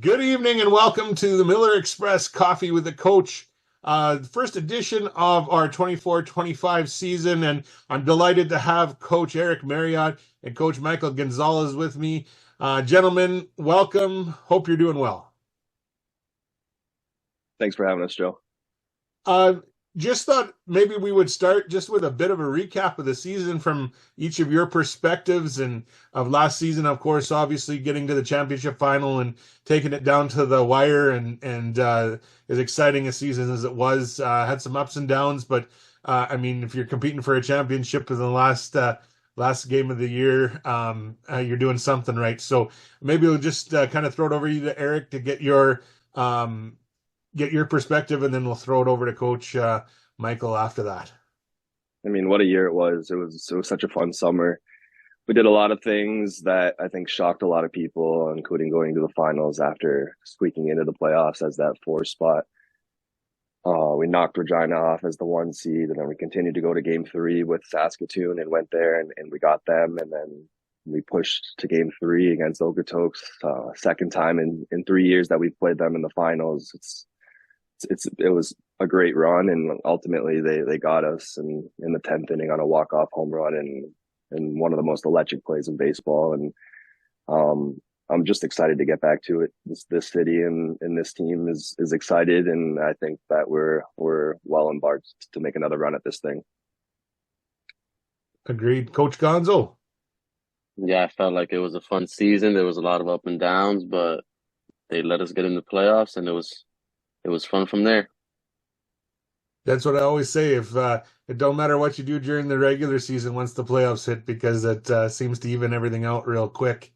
Good evening and welcome to the Miller Express Coffee with the Coach, first edition of our 24-25 season. And I'm delighted to have Coach Eric Marriott and Coach Michael Gonzalez with me. Gentlemen, welcome. Hope you're doing well. Thanks for having us, Joe. Uh, just thought maybe we would start just with a bit of a recap of the season from each of your perspectives and of last season. Of course, obviously getting to the championship final and taking it down to the wire, and as exciting a season as it was, had some ups and downs. But I mean, if you're competing for a championship in the last game of the year, you're doing something right. So maybe we'll just kind of throw it over to Eric to um, get your perspective, and then we'll throw it over to Coach Michael after that. I mean, what a year it was. It was such a fun summer. We did a lot of things that I think shocked a lot of people, including going to the finals after squeaking into the playoffs as that four spot. We knocked Regina off as the one seed, and then we continued to go to game three with Saskatoon and went there and we got them. And then we pushed to game three against Okotoks, second time in 3 years that we've played them in the finals. It was a great run, and ultimately they got us in the 10th inning on a walk-off home run and one of the most electric plays in baseball. And I'm just excited to get back to it. This city and this team is excited, and I think that we're well embarked to make another run at this thing. Agreed. Coach Gonzo. Yeah, I felt like it was a fun season. There was a lot of up and downs, but they let us get in the playoffs, and it was fun from there. That's what I always say. If it don't matter what you do during the regular season, once the playoffs hit, because it seems to even everything out real quick.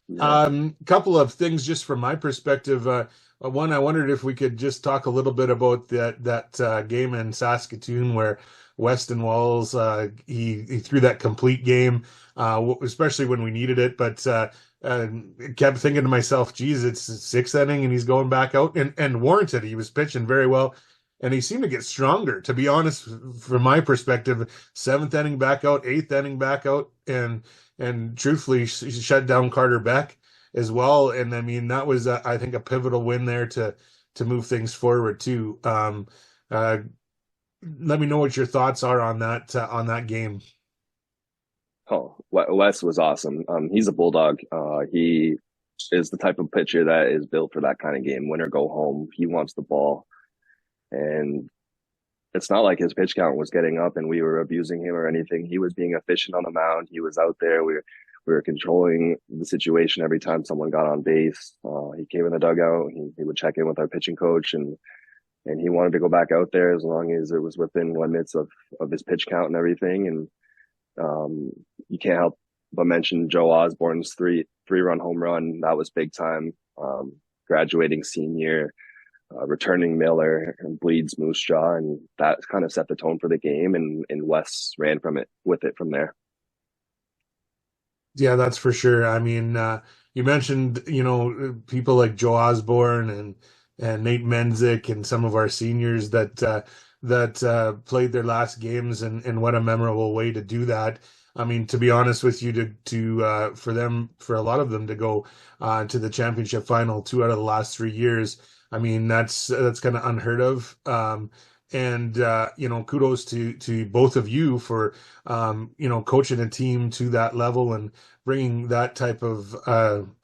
Yeah. Couple of things just from my perspective. One, I wondered if we could just talk a little bit about that game in Saskatoon where Weston Walls he threw that complete game, especially when we needed it. But kept thinking to myself, geez, it's sixth inning and he's going back out and warranted. He was pitching very well. And he seemed to get stronger, to be honest, from my perspective. Seventh inning back out, eighth inning back out, and truthfully shut down Carter Beck as well. And I mean, that was I think a pivotal win there to move things forward too. Let me know what your thoughts are on that game. Oh, Wes was awesome. He's a bulldog. He is the type of pitcher that is built for that kind of game, win or go home. He wants the ball. And it's not like his pitch count was getting up and we were abusing him or anything. He was being efficient on the mound. He was out there. We were controlling the situation every time someone got on base. He came in the dugout. He would check in with our pitching coach, and he wanted to go back out there as long as it was within limits of his pitch count and everything. And you can't help but mention Joe Osborne's three-run home run. That was big time. Graduating senior. Returning Miller and bleeds Moose Jaw, and that kind of set the tone for the game. And Wes ran with it from there. Yeah, that's for sure. I mean, you mentioned, people like Joe Osborne and Nate Menzick and some of our seniors that played their last games, and what a memorable way to do that. I mean, to be honest with you, for a lot of them to go to the championship final 2 out of the last 3 years. I mean, that's kind of unheard of. And kudos to both of you for coaching a team to that level and bringing that type of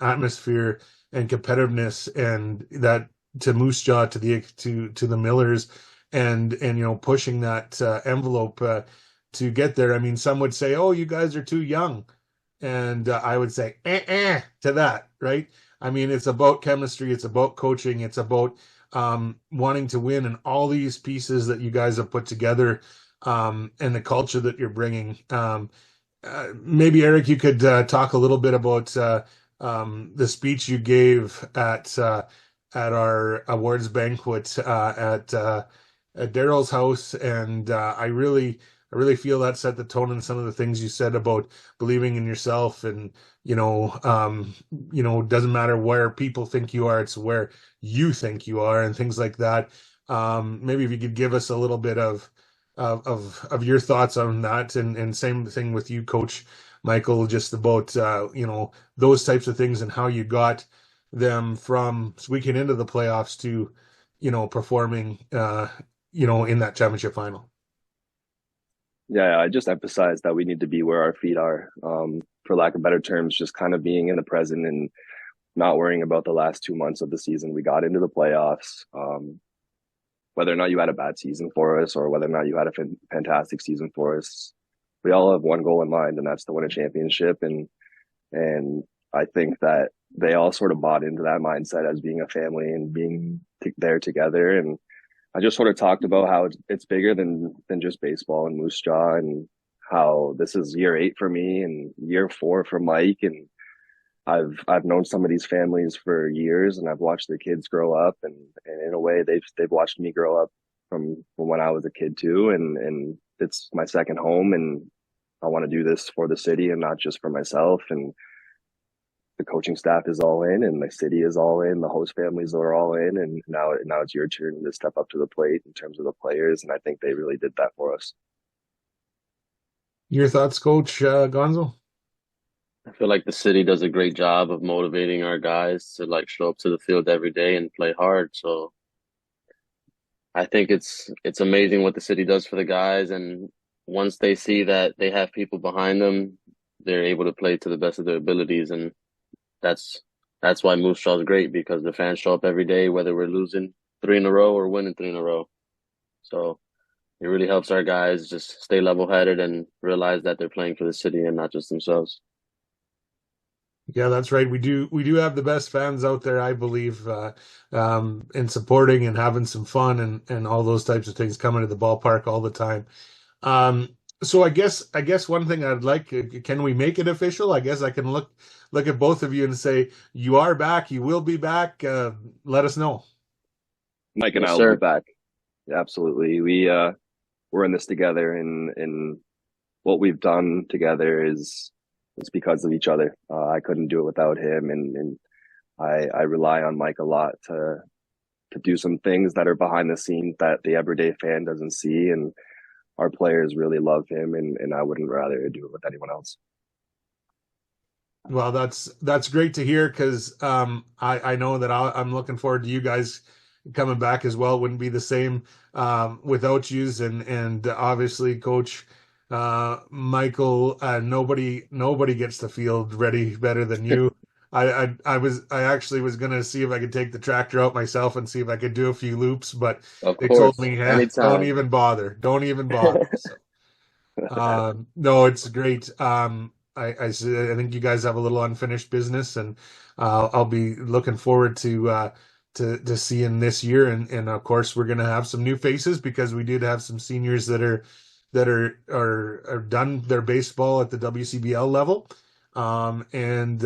atmosphere and competitiveness and that to Moose Jaw, to the Millers, and pushing that envelope to get there. I mean, some would say, "Oh, you guys are too young," and I would say, to that, right? I mean, it's about chemistry, it's about coaching, it's about wanting to win, and all these pieces that you guys have put together, and the culture that you're bringing. Maybe Eric, you could talk a little bit about the speech you gave at our awards banquet at Daryl's house, and I really feel that set the tone in some of the things you said about believing in yourself, and it doesn't matter where people think you are, it's where you think you are, and things like that. Maybe if you could give us a little bit of your thoughts on that, and same thing with you, Coach Michael, just about those types of things and how you got them from squeaking into the playoffs to, performing, in that championship final. Yeah, I just emphasize that we need to be where our feet are. For lack of better terms, just kind of being in the present and not worrying about the last 2 months of the season. We got into the playoffs. Whether or not you had a bad season for us or whether or not you had a fantastic season for us, we all have one goal in mind, and that's to win a championship. And I think that they all sort of bought into that mindset as being a family and being there together. And I just sort of talked about how it's bigger than just baseball and Moose Jaw, and how this is year 8 for me and year 4 for Mike. And I've known some of these families for years, and I've watched the kids grow up, and in a way they've watched me grow up from when I was a kid too. And it's my second home, and I want to do this for the city and not just for myself. And the coaching staff is all in, and the city is all in, the host families are all in, and now it's your turn to step up to the plate in terms of the players, and I think they really did that for us. Your thoughts, Coach Gonzo? I feel like the city does a great job of motivating our guys to like show up to the field every day and play hard. So I think it's amazing what the city does for the guys, and once they see that they have people behind them, they're able to play to the best of their abilities, and that's that's why Moose Jaw is great, because the fans show up every day, whether we're losing 3 in a row or winning 3 in a row. So it really helps our guys just stay level-headed and realize that they're playing for the city and not just themselves. Yeah, that's right. We do have the best fans out there, I believe, in supporting and having some fun and all those types of things, coming to the ballpark all the time. Um, so I guess one thing I'd like, can we make it official? I guess I can look at both of you and say you are back, you will be back. Let us know. Mike and Yes, I will be sir. back. Absolutely. We're in this together, and what we've done together is it's because of each other. I couldn't do it without him, and I rely on Mike a lot to do some things that are behind the scenes that the everyday fan doesn't see, and our players really love him, and I wouldn't rather do it with anyone else. Well, that's great to hear, because I know that I'm looking forward to you guys coming back as well. It wouldn't be the same without yous, and obviously, Coach Michael. Nobody gets the field ready better than you. I actually was gonna see if I could take the tractor out myself and see if I could do a few loops, but Of they told course. me, don't Anytime. even bother, don't even bother. So. No, it's great. I think you guys have a little unfinished business, and I'll be looking forward to seeing this year, and of course we're gonna have some new faces, because we did have some seniors that are done their baseball at the WCBL level, and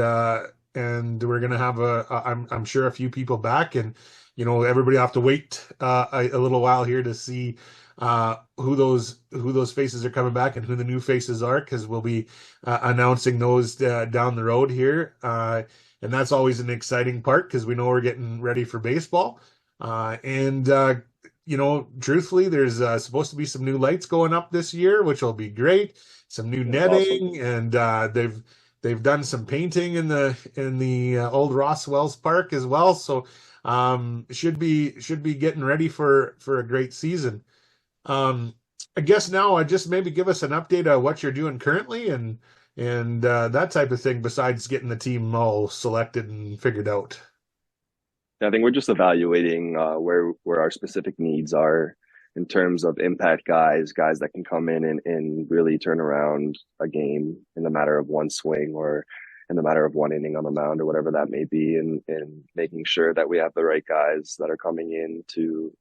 we're gonna have I'm sure a few people back, and everybody have to wait a little while here to see who those faces are coming back and who the new faces are, because we'll be announcing those down the road here, and that's always an exciting part, because we know we're getting ready for baseball, and truthfully, there's supposed to be some new lights going up this year, which will be great. Some new That's awesome. netting, and they've done some painting in the old Ross Wells Park as well. So should be getting ready for a great season. Um, I guess now I just maybe give us an update on what you're doing currently, and that type of thing, besides getting the team all selected and figured out. I think we're just evaluating where our specific needs are in terms of impact guys that can come in and really turn around a game in the matter of one swing or in the matter of one inning on the mound or whatever that may be, and making sure that we have the right guys that are coming in to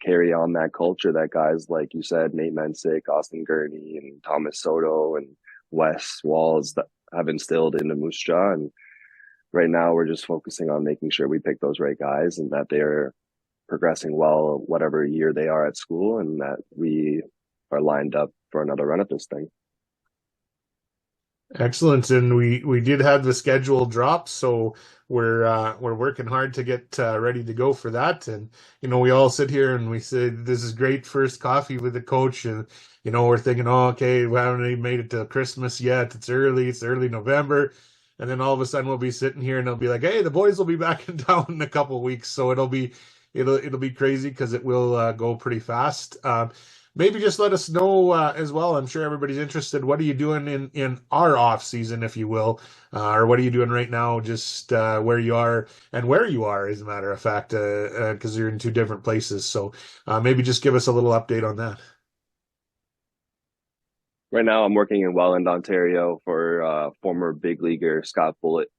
carry on that culture that guys like you said, Nate Mensick, Austin Gurney, and Thomas Soto and Wes Walls that have instilled into Moose Jaw. And right now we're just focusing on making sure we pick those right guys and that they're progressing well whatever year they are at school, and that we are lined up for another run at this thing. Excellent, and we did have the schedule drop, so we're working hard to get ready to go for that. And we all sit here and we say this is great first coffee with the coach, and we're thinking, oh, okay, we haven't even made it to Christmas yet. It's early November, and then all of a sudden we'll be sitting here and they'll be like, "Hey, the boys will be back in town in a couple of weeks." So it'll be crazy because it will go pretty fast. Maybe just let us know as well. I'm sure everybody's interested. What are you doing in our off season, if you will, or what are you doing right now? Just where you are and where you are, as a matter of fact, because you're in two different places. So maybe just give us a little update on that. Right now, I'm working in Welland, Ontario for former big leaguer Scott Bullitt.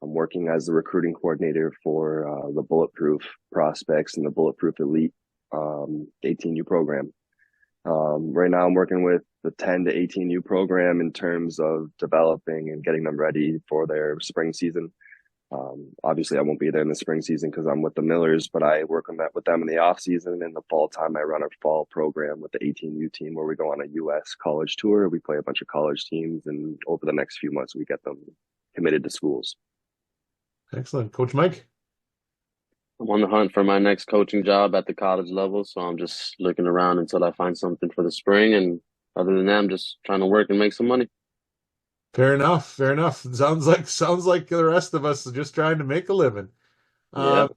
I'm working as the recruiting coordinator for the Bulletproof Prospects and the Bulletproof Elite 18U program. Right now, I'm working with the 10 to 18U program in terms of developing and getting them ready for their spring season. Obviously, I won't be there in the spring season because I'm with the Millers, but I work on that with them in the off season. In the fall time, I run a fall program with the 18U team where we go on a U.S. college tour. We play a bunch of college teams, and over the next few months, we get them committed to schools. Excellent. Coach Mike? I'm on the hunt for my next coaching job at the college level, so I'm just looking around until I find something for the spring. And other than that, I'm just trying to work and make some money. Fair enough. Fair enough. Sounds like the rest of us are just trying to make a living. Yeah.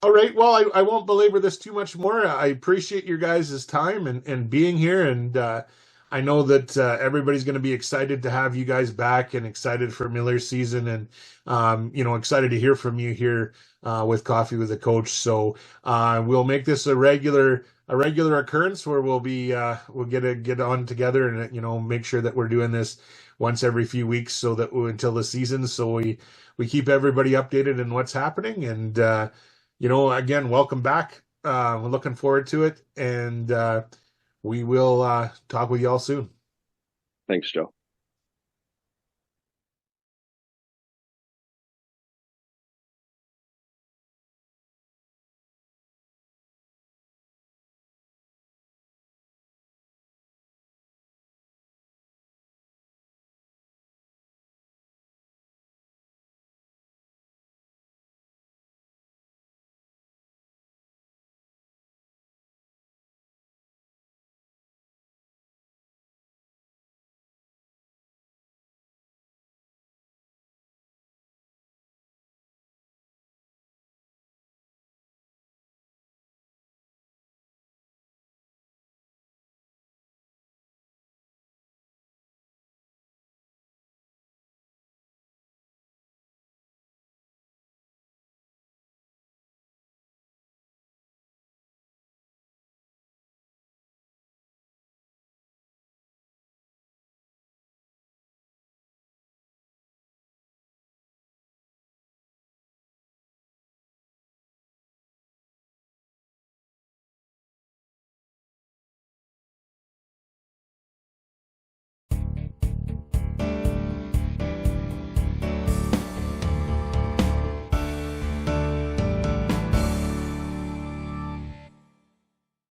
All right. Well, I won't belabor this too much more. I appreciate your guys' time and being here. And I know that everybody's going to be excited to have you guys back and excited for Miller's season and, excited to hear from you here with Coffee with the Coach. So we'll make this a regular occurrence where we'll get on together and, make sure that we're doing this once every few weeks so that until the season. So we keep everybody updated in what's happening and, again, welcome back. We're looking forward to it, and we will talk with y'all soon. Thanks, Joe.